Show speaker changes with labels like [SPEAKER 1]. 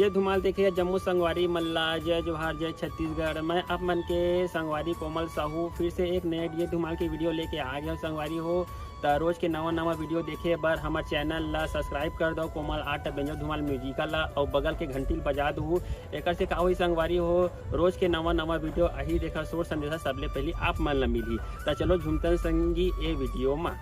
[SPEAKER 1] जय धुमाल देखे जम्मू संगवारी मल्ला, जय जोहार, जय छत्तीसगढ़। मैं आप मन के संगवारी कोमल साहू फिर से एक नए ये धुमाल की वीडियो लेके आ गया संगवारी हो। तो रोज़ के नवा वीडियो देखे बर हमारे चैनल ला सब्सक्राइब कर दो कोमल आर्ट बेंजो धुमाल म्यूजिकल ला, और बगल के घंटी बजा दू। एक से का हुई संगवारी हो, रोज़ के नवा वीडियो अही देखा सोच संदेशा सबले पहले आप मन ला मिली। तो चलो झुमतन संगी ए वीडियो में।